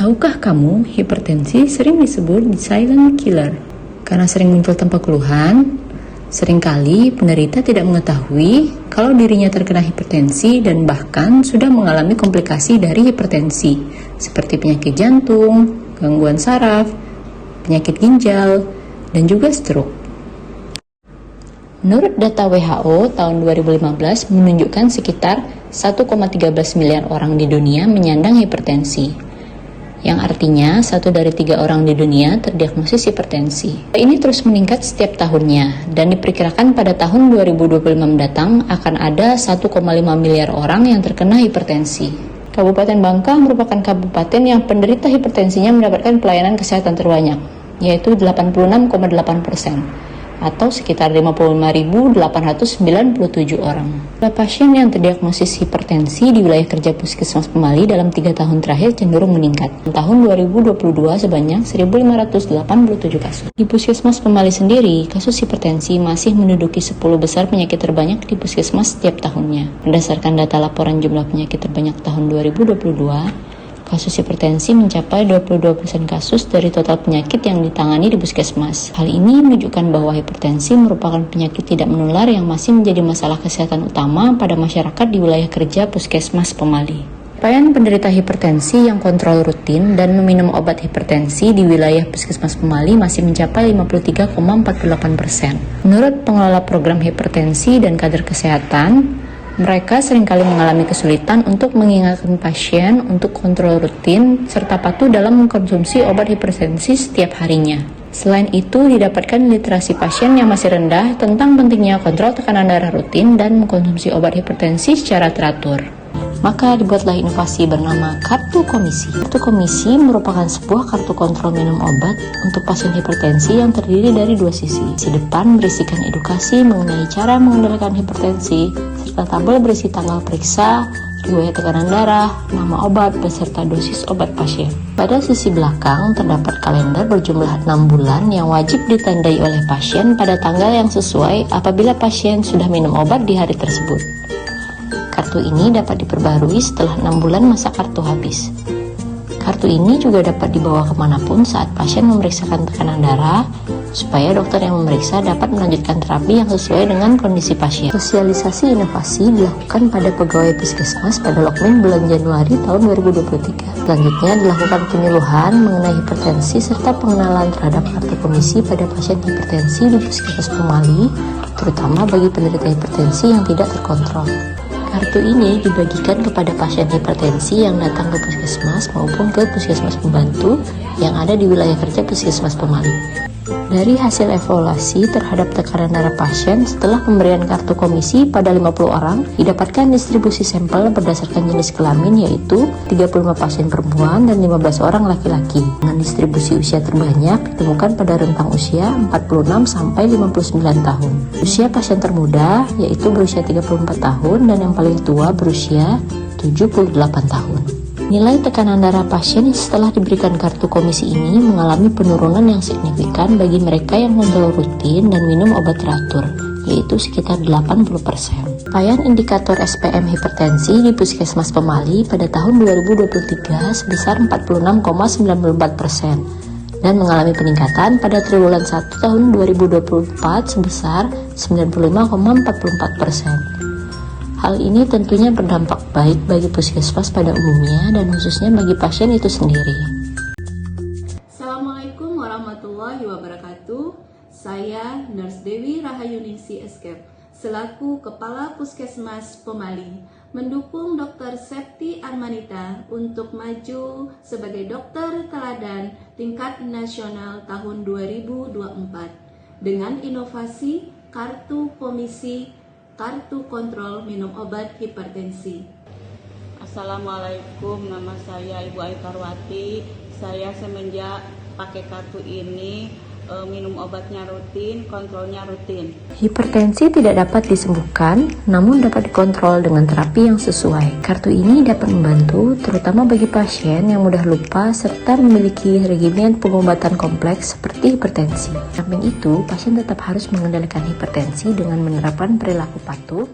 Tahukah kamu, hipertensi sering disebut silent killer? Karena sering muncul tanpa keluhan, seringkali penderita tidak mengetahui kalau dirinya terkena hipertensi dan bahkan sudah mengalami komplikasi dari hipertensi, seperti penyakit jantung, gangguan saraf, penyakit ginjal, dan juga stroke. Menurut data WHO tahun 2015 menunjukkan sekitar 1,13 miliar orang di dunia menyandang hipertensi, yang artinya 1 dari 3 orang di dunia terdiagnosis hipertensi. Ini terus meningkat setiap tahunnya dan diperkirakan pada tahun 2025 mendatang akan ada 1,5 miliar orang yang terkena hipertensi. Kabupaten Bangka merupakan kabupaten yang penderita hipertensinya mendapatkan pelayanan kesehatan terbanyak, yaitu 86,8%. Atau sekitar 55.897 orang. Pasien yang terdiagnosis hipertensi di wilayah kerja Puskesmas Pemali dalam 3 tahun terakhir cenderung meningkat. Tahun 2022 sebanyak 1.587 kasus. Di Puskesmas Pemali sendiri, kasus hipertensi masih menduduki 10 besar penyakit terbanyak di Puskesmas setiap tahunnya. Berdasarkan data laporan jumlah penyakit terbanyak tahun 2022, kasus hipertensi mencapai 22% kasus dari total penyakit yang ditangani di puskesmas. Hal ini menunjukkan bahwa hipertensi merupakan penyakit tidak menular yang masih menjadi masalah kesehatan utama pada masyarakat di wilayah kerja Puskesmas Pemali. Capaian penderita hipertensi yang kontrol rutin dan meminum obat hipertensi di wilayah Puskesmas Pemali masih mencapai 53,48%. Menurut pengelola program hipertensi dan kader kesehatan, mereka seringkali mengalami kesulitan untuk mengingatkan pasien untuk kontrol rutin serta patuh dalam mengkonsumsi obat hipertensi setiap harinya. Selain itu, didapatkan literasi pasien yang masih rendah tentang pentingnya kontrol tekanan darah rutin dan mengkonsumsi obat hipertensi secara teratur. Maka dibuatlah inovasi bernama Kartu Komisi. Kartu Komisi merupakan sebuah kartu kontrol minum obat untuk pasien hipertensi yang terdiri dari 2 sisi. Sisi depan berisikan edukasi mengenai cara mengendalikan hipertensi, serta tabel berisi tanggal periksa, riwayat tekanan darah, nama obat, beserta dosis obat pasien. Pada sisi belakang terdapat kalender berjumlah 6 bulan yang wajib ditandai oleh pasien pada tanggal yang sesuai apabila pasien sudah minum obat di hari tersebut. Kartu ini dapat diperbarui setelah 6 bulan masa kartu habis. Kartu ini juga dapat dibawa kemanapun saat pasien memeriksakan tekanan darah, supaya dokter yang memeriksa dapat melanjutkan terapi yang sesuai dengan kondisi pasien. Sosialisasi inovasi dilakukan pada pegawai puskesmas pada Lokmin bulan Januari tahun 2023. Selanjutnya dilakukan penyuluhan mengenai hipertensi serta pengenalan terhadap kartu komisi pada pasien hipertensi di Puskesmas Pemali, terutama bagi penderita hipertensi yang tidak terkontrol. Kartu ini dibagikan kepada pasien hipertensi yang datang ke puskesmas maupun ke puskesmas pembantu yang ada di wilayah kerja Puskesmas Pemali. Dari hasil evaluasi terhadap tekanan darah pasien setelah pemberian kartu komisi pada 50 orang, didapatkan distribusi sampel berdasarkan jenis kelamin yaitu 35 pasien perempuan dan 15 orang laki-laki. Dengan distribusi usia terbanyak ditemukan pada rentang usia 46 sampai 59 tahun. Usia pasien termuda yaitu berusia 34 tahun dan yang paling tua berusia 78 tahun. Nilai tekanan darah pasien setelah diberikan kartu komisi ini mengalami penurunan yang signifikan bagi mereka yang kontrol rutin dan minum obat teratur, yaitu sekitar 80%. Capaian indikator SPM hipertensi di Puskesmas Pemali pada tahun 2023 sebesar 46,94% dan mengalami peningkatan pada triwulan 1 tahun 2024 sebesar 95,44%. Hal ini tentunya berdampak baik bagi puskesmas pada umumnya dan khususnya bagi pasien itu sendiri. Assalamualaikum warahmatullahi wabarakatuh. Saya Nurse Dewi Rahayuningsi Eskep, selaku Kepala Puskesmas Pemali, mendukung Dr. Septi Armanita untuk maju sebagai dokter teladan tingkat nasional tahun 2024 dengan inovasi Kartu Komisi, Kartu Kontrol Minum Obat Hipertensi. Assalamualaikum, nama saya Ibu Aikarwati. Saya semenjak pakai kartu ini minum obatnya rutin, kontrolnya rutin. Hipertensi tidak dapat disembuhkan, namun dapat dikontrol dengan terapi yang sesuai. Kartu ini dapat membantu, terutama bagi pasien yang mudah lupa serta memiliki regimen pengobatan kompleks seperti hipertensi. Samping itu, pasien tetap harus mengendalikan hipertensi dengan menerapkan perilaku patuh